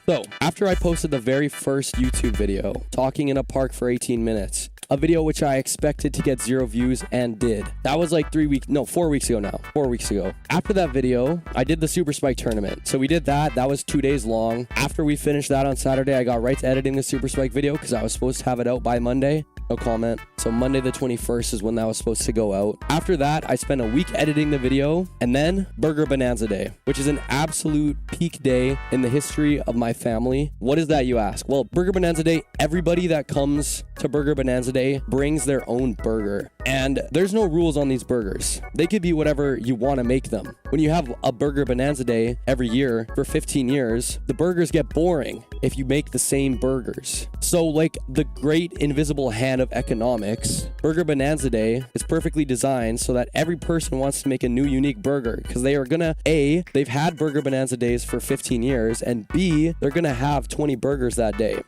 So, after I posted the very first YouTube video, talking in a park for 18 minutes, a video which I expected to get 0 views and did. That was like 4 weeks ago now. 4 weeks ago. After that video, I did the Super Spike tournament. So we did that. That was 2 days long. After we finished that on Saturday, I got right to editing the Super Spike video because I was supposed to have it out by Monday. No comment. So Monday the 21st is when that was supposed to go out. After that, I spent a week editing the video, and then Burger Bonanza Day, which is an absolute peak day in the history of my family. What is that, you ask? Well, Burger Bonanza Day, everybody that comes to Burger Bonanza Day brings their own burger. And there's no rules on these burgers. They could be whatever you want to make them. When you have a Burger Bonanza Day every year for 15 years, the burgers get boring if you make the same burgers. So like the great invisible hand of economics, Burger Bonanza Day is perfectly designed so that every person wants to make a new unique burger because they are gonna, A, they've had Burger Bonanza Days for 15 years, and B, they're gonna have 20 burgers that day.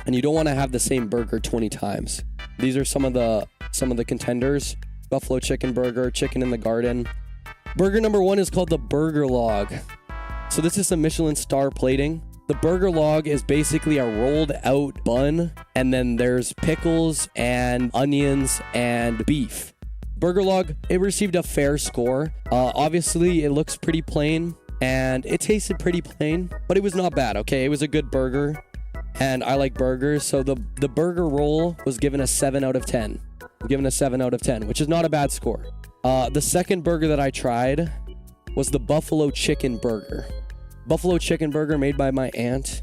And you don't want to have the same burger 20 times. These are some of the contenders: buffalo chicken burger, chicken in the garden. Burger number 1 is called the Burger Log. So this is some Michelin star plating. The Burger Log is basically a rolled out bun, and then there's pickles and onions and beef. Burger Log, it received a fair score. Obviously, it looks pretty plain, and it tasted pretty plain, but it was not bad, okay? It was a good burger, and I like burgers, so the burger roll was given a 7 out of 10. Given a 7 out of 10, which is not a bad score. The second burger that I tried was the Buffalo Chicken Burger. Buffalo Chicken Burger made by my aunt.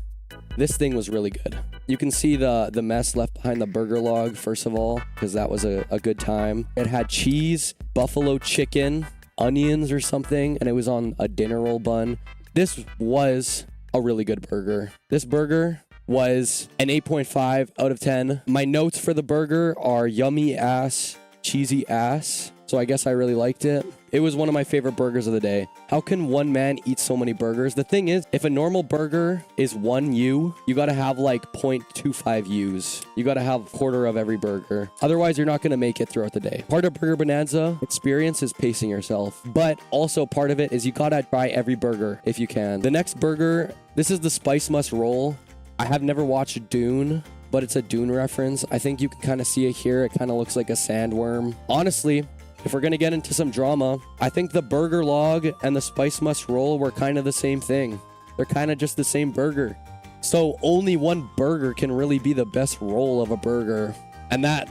This thing was really good. You can see the mess left behind the Burger Log, first of all, because that was a good time. It had cheese, buffalo chicken, onions or something, and it was on a dinner roll bun. This was a really good burger. This burger was an 8.5 out of 10. My notes for the burger are yummy ass, cheesy ass. So I guess I really liked it. It was one of my favorite burgers of the day. How can one man eat so many burgers? The thing is, if a normal burger is 1 U, you gotta have like 0.25 U's. You gotta have a quarter of every burger. Otherwise, you're not gonna make it throughout the day. Part of Burger Bonanza experience is pacing yourself. But also part of it is you gotta try every burger if you can. The next burger, this is the Spice Must Roll. I have never watched Dune, but it's a Dune reference. I think you can kind of see it here. It kind of looks like a sandworm. Honestly, if we're going to get into some drama, I think the Burger Log and the Spice Must Roll were kind of the same thing. They're kind of just the same burger. So only one burger can really be the best roll of a burger, and that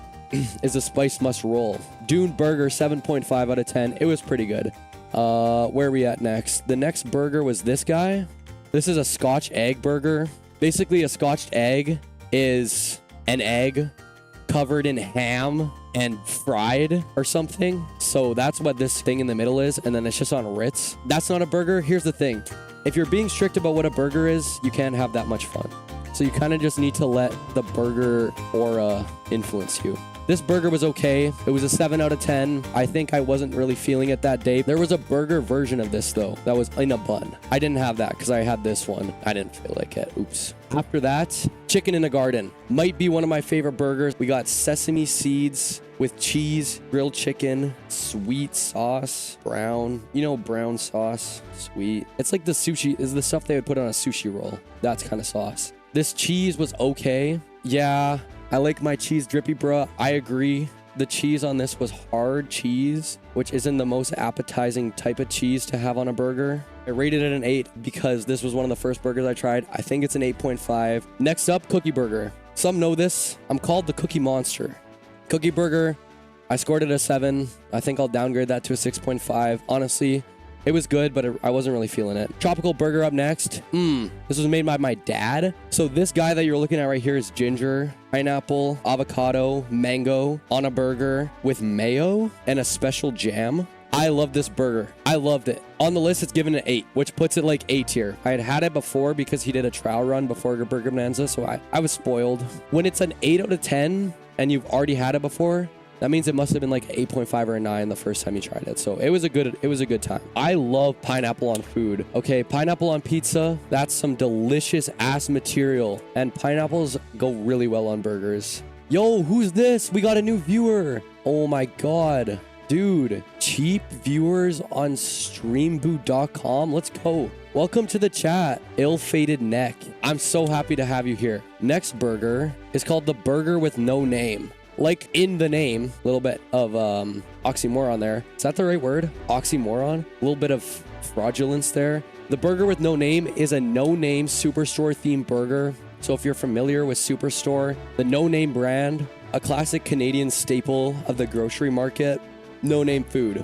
is a Spice Must Roll. Dune Burger, 7.5 out of 10. It was pretty good. Where are we at next? The next burger was this guy. This is a Scotch egg burger. Basically, a Scotched egg is an egg covered in ham and fried or something. So that's what this thing in the middle is, and then it's just on Ritz. That's not a burger. Here's the thing. If you're being strict about what a burger is, you can't have that much fun. So you kind of just need to let the burger aura influence you. This burger was okay. It was a 7 out of 10. I think I wasn't really feeling it that day. There was a burger version of this, though, that was in a bun. I didn't have that because I had this one. I didn't feel like it. Oops. After that, chicken in the garden. Might be one of my favorite burgers. We got sesame seeds with cheese, grilled chicken, sweet sauce, brown. You know, brown sauce, sweet. It's like the sushi, is the stuff they would put on a sushi roll. That's kind of sauce. This cheese was okay. Yeah, I like my cheese drippy, bruh. I agree. The cheese on this was hard cheese, which isn't the most appetizing type of cheese to have on a burger. I rated it an 8 because this was one of the first burgers I tried. I think it's an 8.5. Next up, Cookie Burger. Some know this. I'm called the Cookie Monster. Cookie Burger, I scored it a 7. I think I'll downgrade that to a 6.5. Honestly, it was good, but I wasn't really feeling it. Tropical Burger up next. This was made by my dad. So this guy that you're looking at right here is ginger, pineapple, avocado, mango on a burger with mayo and a special jam. I love this burger. I loved it. On the list, it's given an 8, which puts it like A tier. I had had it before because he did a trial run before Burger Bonanza, so I was spoiled. When it's an 8 out of 10 and you've already had it before, that means it must have been like 8.5 or a 9 the first time you tried it. So it was a good time. I love pineapple on food. Okay, pineapple on pizza, that's some delicious ass material. And pineapples go really well on burgers. Yo, who's this? We got a new viewer. Oh my God. Dude, cheap viewers on streamboot.com. Let's go. Welcome to the chat, ill-fated neck. I'm so happy to have you here. Next burger is called the burger with no name. Like in the name, a little bit of oxymoron there. Is that the right word? Oxymoron? A little bit of fraudulence there. The burger with no name is a no-name Superstore themed burger. So if you're familiar with Superstore, the no-name brand, a classic Canadian staple of the grocery market, no-name food.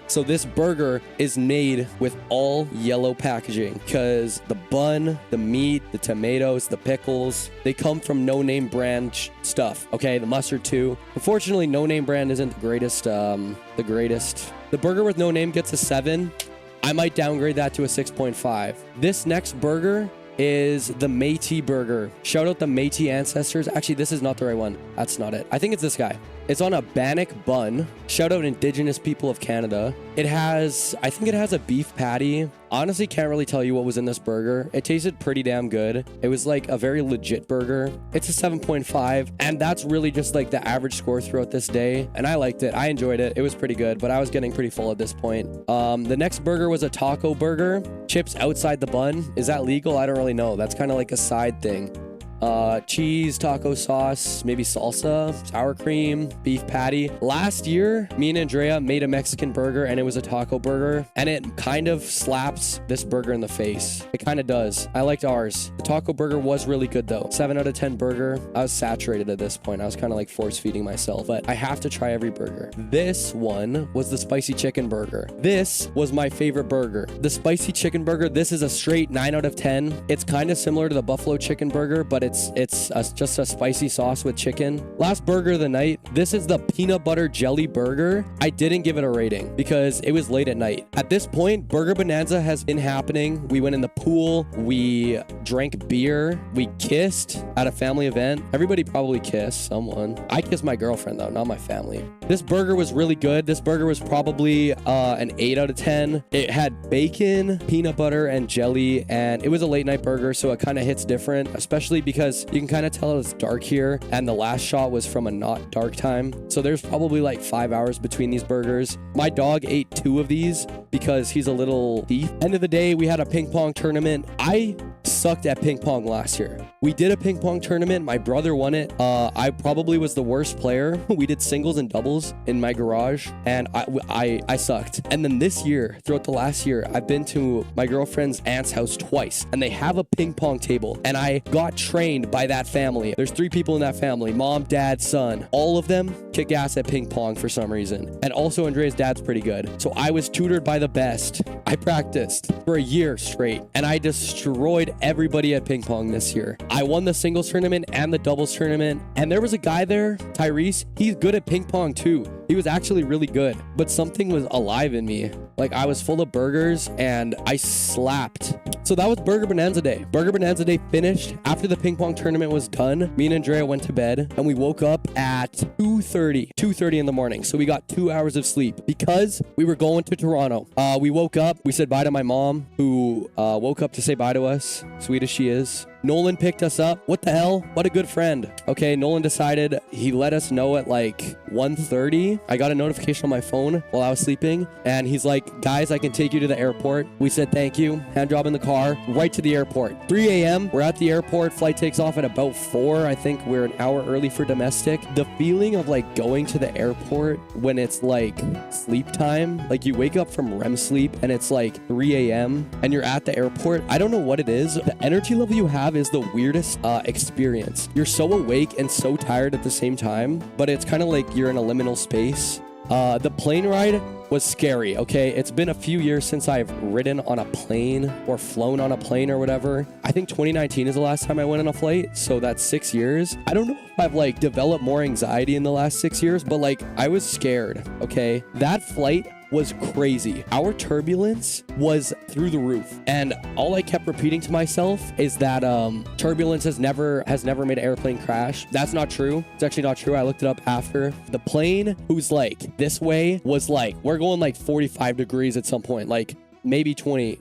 So this burger is made with all yellow packaging because the bun, the meat, the tomatoes, the pickles, they come from no-name brand stuff. Okay, the mustard too. Unfortunately, no-name brand isn't the greatest. The burger with no name gets a 7. I might downgrade that to a 6.5. This next burger is the Métis burger. Shout out the Métis ancestors. Actually, this is not the right one. That's not it. I think it's this guy. It's on a bannock bun. Shout out Indigenous people of Canada. I think it has a beef patty. Honestly, can't really tell you what was in this burger. It tasted pretty damn good. It was like a very legit burger. It's a 7.5, and that's really just like the average score throughout this day. And I liked it. I enjoyed it. It was pretty good, but I was getting pretty full at this point. The next burger was a taco burger. Chips outside the bun. Is that legal? I don't really know. That's kind of like a side thing. Cheese, taco sauce, maybe salsa, sour cream, beef patty. Last year, me and Andrea made a Mexican burger and it was a taco burger, and it kind of slaps this burger in the face. It kind of does. I liked ours. The taco burger was really good though. 7 out of 10 burger. I was saturated at this point. I was kind of like force feeding myself, but I have to try every burger. This one was the spicy chicken burger. This was my favorite burger. The spicy chicken burger, this is a straight 9 out of 10. It's kind of similar to the buffalo chicken burger, but it's just a spicy sauce with chicken. Last burger of the night. This is the peanut butter jelly burger. I didn't give it a rating because it was late at night. At this point, Burger Bonanza has been happening. We went in the pool. We drank beer. We kissed at a family event. Everybody probably kissed someone. I kissed my girlfriend though, not my family. This burger was really good. This burger was probably an 8 out of 10. It had bacon, peanut butter, and jelly, and it was a late night burger, so it kind of hits different, especially because you can kind of tell it's dark here, and the last shot was from a not dark time. So there's probably like 5 hours between these burgers. My dog ate 2 of these because he's a little thief. End of the day, we had a ping pong tournament. I sucked at ping pong last year. We did a ping pong tournament. My brother won it. I probably was the worst player. We did singles and doubles in my garage, and I sucked. And then this year, throughout the last year, I've been to my girlfriend's aunt's house twice, and they have a ping pong table, and I got trained by that family. There's 3 people in that family: mom, dad, son. All of them kick ass at ping pong for some reason. And also Andrea's dad's pretty good. So I was tutored by the best. I practiced for a year straight, and I destroyed everybody at ping pong this year. I won the singles tournament and the doubles tournament, and there was a guy there, Tyrese. He's good at ping pong too. He was actually really good, but something was alive in me. Like, I was full of burgers and I slapped. So that was Burger Bonanza Day. Burger Bonanza Day finished. After the ping pong tournament was done, me and Andrea went to bed, and we woke up at 2:30 in the morning. So we got 2 hours of sleep because we were going to Toronto. We woke up, we said bye to my mom, who woke up to say bye to us, sweet as she is. Nolan picked us up. What the hell? What a good friend. Okay, Nolan decided, he let us know at like 1:30. I got a notification on my phone while I was sleeping, and he's like, guys, I can take you to the airport. We said thank you. Hand job in the car, right to the airport. 3 a.m. We're at the airport. Flight takes off at about 4. I think we're an hour early for domestic. The feeling of like going to the airport when it's like sleep time, like you wake up from REM sleep and it's like 3 a.m. and you're at the airport. I don't know what it is. The energy level you have is the weirdest experience. You're so awake and so tired at the same time, but it's kind of like you're in a liminal space. The plane ride was scary, okay? It's been a few years since I've ridden on a plane or flown on a plane or whatever. I think 2019 is the last time I went on a flight, so that's 6 years. I don't know if I've like developed more anxiety in the last 6 years, but like I was scared, okay? That flight was crazy. Our turbulence was through the roof, and all I kept repeating to myself is that turbulence has never made an airplane crash. That's not true. It's actually not true. I looked it up after. The plane who's like this way was like, we're going like 45 degrees at some point, like maybe 20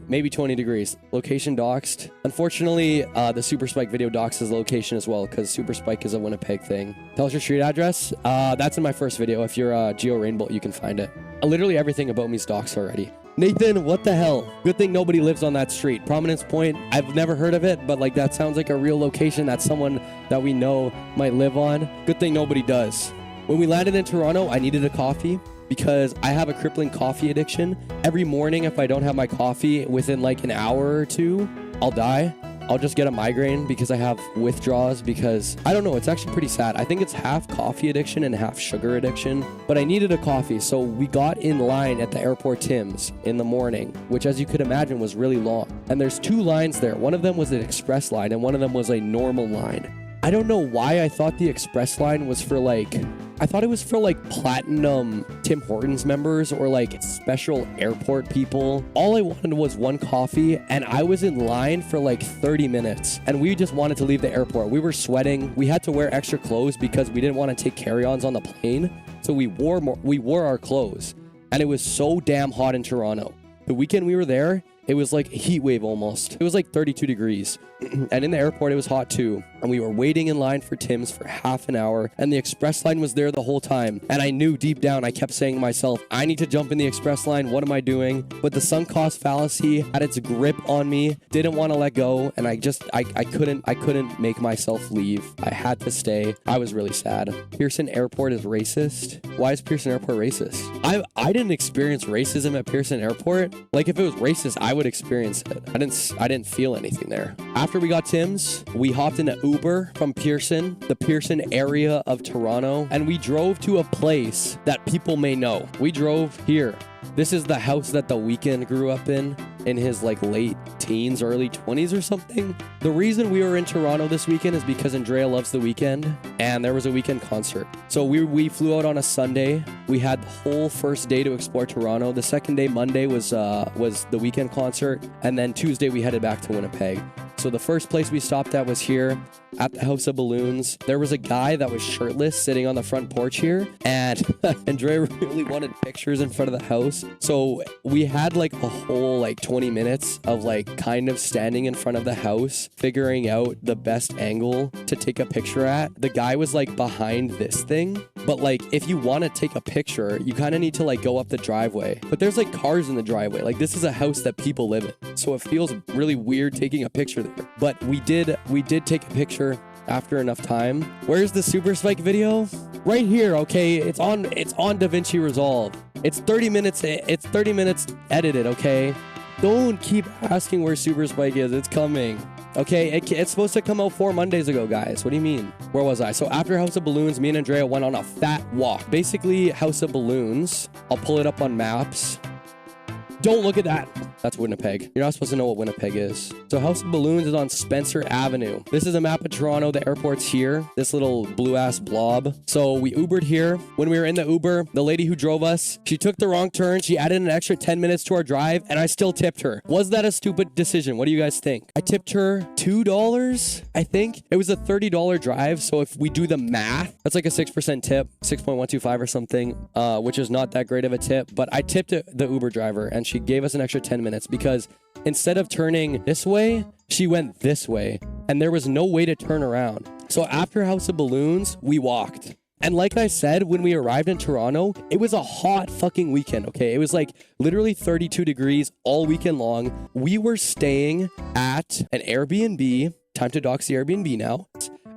degrees. Location doxed. Unfortunately, the Super Spike video doxed his location as well, because Super Spike is a Winnipeg thing. Tell us your street address. That's in my first video. If you're Geo Rainbow, you can find it. Literally everything about me is doxed already. Nathan, what the hell? Good thing nobody lives on that street. Prominence Point, I've never heard of it, but like that sounds like a real location that someone that we know might live on. Good thing nobody does. When we landed in Toronto, I needed a coffee because I have a crippling coffee addiction. Every morning, if I don't have my coffee within like an hour or two, I'll die. I'll just get a migraine because I have withdrawals because I don't know. It's actually pretty sad. I think it's half coffee addiction and half sugar addiction, but I needed a coffee. So we got in line at the airport Tim's in the morning, which as you could imagine was really long. And there's two lines there. One of them was an express line and one of them was a normal line. I don't know why I thought the express line was for like, I thought it was for like platinum Tim Hortons members or like special airport people. All I wanted was one coffee and I was in line for like 30 minutes and we just wanted to leave the airport. We were sweating. We had to wear extra clothes because we didn't want to take carry-ons on the plane. So we wore our clothes and it was so damn hot in Toronto. The weekend we were there, it was like a heat wave almost. It was like 32 degrees. And in the airport, it was hot too. And we were waiting in line for Tim's for half an hour. And the express line was there the whole time. And I knew deep down, I kept saying to myself, I need to jump in the express line. What am I doing? But the sunk cost fallacy had its grip on me. Didn't want to let go. And I couldn't make myself leave. I had to stay. I was really sad. Pearson Airport is racist. Why is Pearson Airport racist? I didn't experience racism at Pearson Airport. Like if it was racist, I would experience it. I didn't feel anything there. After we got Tim's, we hopped in an Uber from Pearson, the Pearson area of Toronto, and we drove to a place that people may know. We drove here. This is the house that The Weeknd grew up in his like late teens, early 20s or something. The reason we were in Toronto this weekend is because Andrea loves The Weeknd and there was a Weeknd concert. So we flew out on a Sunday. We had the whole first day to explore Toronto. The second day, Monday, was the Weeknd concert. And then Tuesday, we headed back to Winnipeg. So the first place we stopped at was here at the House of Balloons. There was a guy that was shirtless sitting on the front porch here, and Andrea really wanted pictures in front of the house. So we had like a whole like 20 minutes of like kind of standing in front of the house, figuring out the best angle to take a picture at. The guy was like behind this thing, but like if you want to take a picture, you kind of need to like go up the driveway. But there's like cars in the driveway. Like this is a house that people live in. So it feels really weird taking a picture there. But we did take a picture after enough time. Where's the Super Spike video? Right here, okay? It's on DaVinci Resolve. It's 30 minutes edited, okay? Don't keep asking where Super Spike is. It's coming. Okay, it's supposed to come out 4 Mondays ago, guys. What do you mean? Where was I? So after House of Balloons, me and Andrea went on a fat walk. Basically, House of Balloons. I'll pull it up on maps. Don't look at that. That's Winnipeg. You're not supposed to know what Winnipeg is. So House of Balloons is on Spencer Avenue. This is a map of Toronto. The airport's here. This little blue-ass blob. So we Ubered here. When we were in the Uber, the lady who drove us, she took the wrong turn. She added an extra 10 minutes to our drive, and I still tipped her. Was that a stupid decision? What do you guys think? I tipped her $2, I think. It was a $30 drive, so if we do the math, that's like a 6% tip, 6.125 or something, which is not that great of a tip. But I tipped the Uber driver, and she gave us an extra 10 minutes because instead of turning this way, she went this way and there was no way to turn around. So after House of Balloons, we walked. And like I said, when we arrived in Toronto, it was a hot fucking weekend, okay? It was like literally 32 degrees all weekend long. We were staying at an Airbnb. Time to dox the Airbnb now.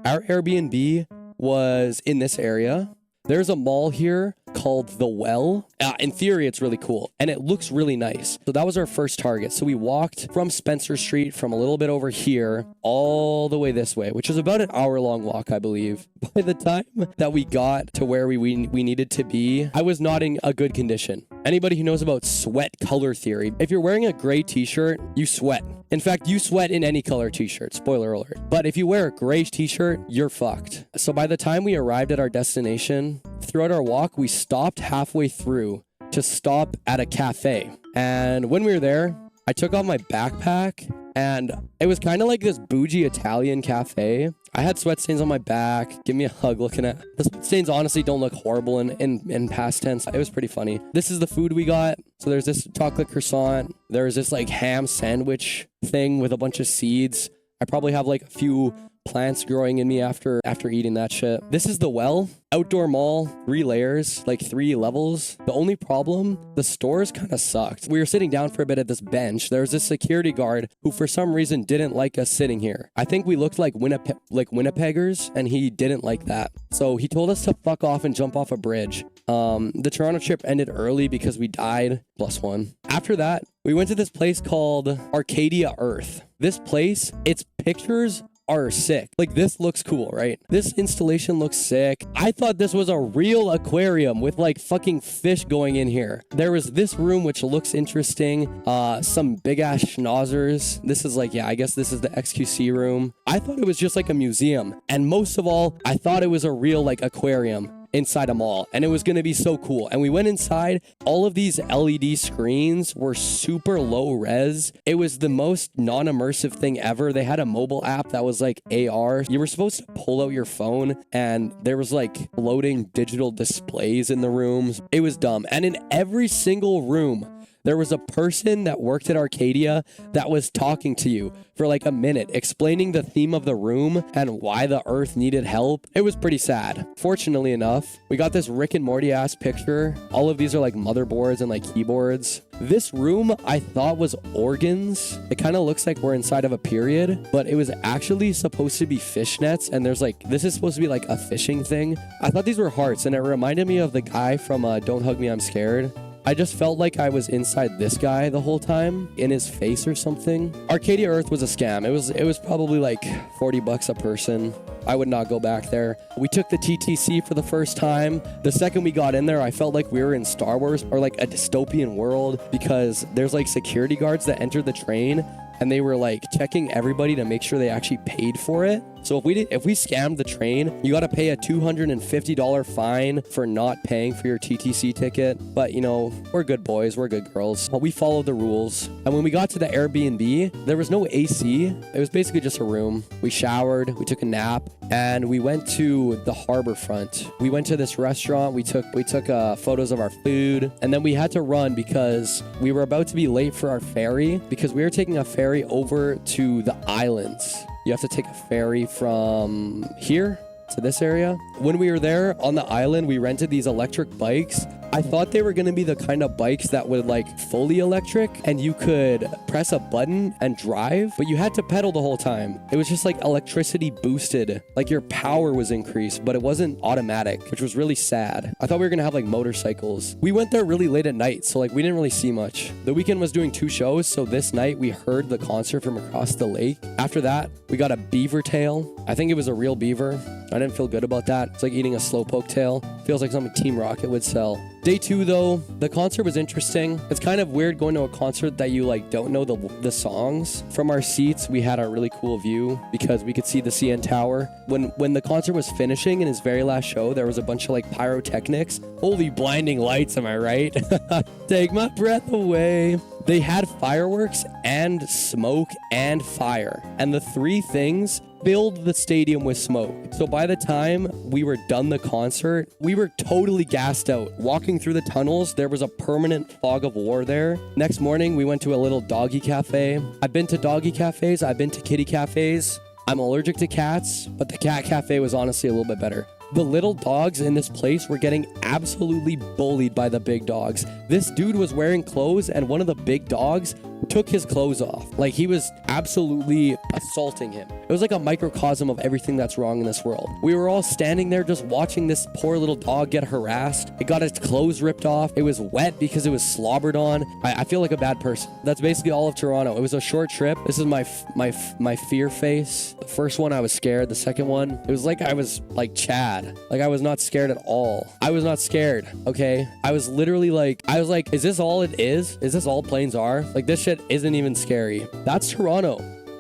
Our Airbnb was in this area. There's a mall here called The Well. In theory, it's really cool and it looks really nice. So that was our first target. So we walked from Spencer Street from a little bit over here all the way this way, which is about an hour-long walk, I believe. By the time that we got to where we needed to be, I was not in a good condition. Anybody who knows about sweat color theory, if you're wearing a gray t-shirt, you sweat. In fact, you sweat in any color t-shirt, spoiler alert. But if you wear a gray t-shirt, you're fucked. So by the time we arrived at our destination, throughout our walk, we stopped halfway through to stop at a cafe. And when we were there, I took off my backpack and it was kind of like this bougie Italian cafe. I had sweat stains on my back. Give me a hug looking at the sweat stains. Honestly, don't look horrible in past tense. It was pretty funny. This is the food we got. So there's this chocolate croissant. There's this like ham sandwich thing with a bunch of seeds. I probably have like a few plants growing in me after eating that shit. This is the Well. Outdoor mall, 3 layers, like 3 levels. The only problem, the stores kind of sucked. We were sitting down for a bit at this bench. There was this security guard who for some reason didn't like us sitting here. I think we looked like Winnipeggers, and he didn't like that. So he told us to fuck off and jump off a bridge. The Toronto trip ended early because we died, +1. After that, we went to this place called Arcadia Earth. This place, its pictures are sick. Like, this looks cool, right? This installation looks sick. I thought this was a real aquarium with like fucking fish going in here. There was this room which looks interesting. Some big ass schnauzers. This is like, yeah, I guess this is the XQC room. I thought it was just like a museum. And most of all, I thought it was a real like aquarium inside a mall, and it was going to be so cool. And we went inside. All of these LED screens were super low res. It was the most non-immersive thing ever. They had a mobile app that was like AR. You were supposed to pull out your phone, and there was like floating digital displays in the rooms. It was dumb. And in every single room, there was a person that worked at Arcadia that was talking to you for like a minute, explaining the theme of the room and why the earth needed help. It was pretty sad. Fortunately enough, we got this Rick and Morty ass picture. All of these are like motherboards and like keyboards. This room I thought was organs. It kind of looks like we're inside of a period, but it was actually supposed to be fishnets. And there's like, this is supposed to be like a fishing thing. I thought these were hearts, and it reminded me of the guy from Don't Hug Me, I'm Scared. I just felt like I was inside this guy the whole time, in his face or something. Arcadia Earth was a scam. It was probably like $40 a person. I would not go back there. We took the TTC for the first time. The second we got in there, I felt like we were in Star Wars or like a dystopian world, because there's like security guards that entered the train, and they were like checking everybody to make sure they actually paid for it. So if we scammed the train, you got to pay a $250 fine for not paying for your TTC ticket. But you know, we're good boys, we're good girls. But we followed the rules. And when we got to the Airbnb, there was no AC. It was basically just a room. We showered, we took a nap, and we went to the harbor front. We went to this restaurant. We took photos of our food, and then we had to run because we were about to be late for our ferry, because we were taking a ferry over to the islands. You have to take a ferry from here to this area. When we were there on the island, we rented these electric bikes. I thought they were going to be the kind of bikes that would like fully electric and you could press a button and drive, but you had to pedal the whole time. It was just like electricity boosted, like your power was increased, but it wasn't automatic, which was really sad. I thought we were going to have like motorcycles. We went there really late at night, so like we didn't really see much. The weekend was doing 2 shows, so this night we heard the concert from across the lake. After that, we got a beaver tail. I think it was a real beaver. I didn't feel good about that. It's like eating a slowpoke tail. Feels like something Team Rocket would sell. Day 2 though, the concert was interesting. It's kind of weird going to a concert that you like don't know the songs. From our seats, we had a really cool view because we could see the CN Tower. When the concert was finishing in his very last show, there was a bunch of like pyrotechnics. Holy blinding lights, am I right? Take my breath away. They had fireworks and smoke and fire. And the 3 things filled the stadium with smoke. So by the time we were done the concert, we were totally gassed out. Walking through the tunnels, there was a permanent fog of war there. Next morning, we went to a little doggy cafe. I've been to doggy cafes. I've been to kitty cafes. I'm allergic to cats, but the cat cafe was honestly a little bit better. The little dogs in this place were getting absolutely bullied by the big dogs. This dude was wearing clothes, and one of the big dogs took his clothes off. Like, he was absolutely assaulting him. It was like a microcosm of everything that's wrong in this world. We were all standing there just watching this poor little dog get harassed. It got its clothes ripped off. It was wet because it was slobbered on. I feel like a bad person. That's basically all of Toronto. It was a short trip. This is my fear face. The first one, I was scared. The second one, it was like I was like Chad. Like, I was not scared at all. I was not scared, okay? I was literally like, is this all it is? Is this all planes are? Like, this shit isn't even scary. That's Toronto.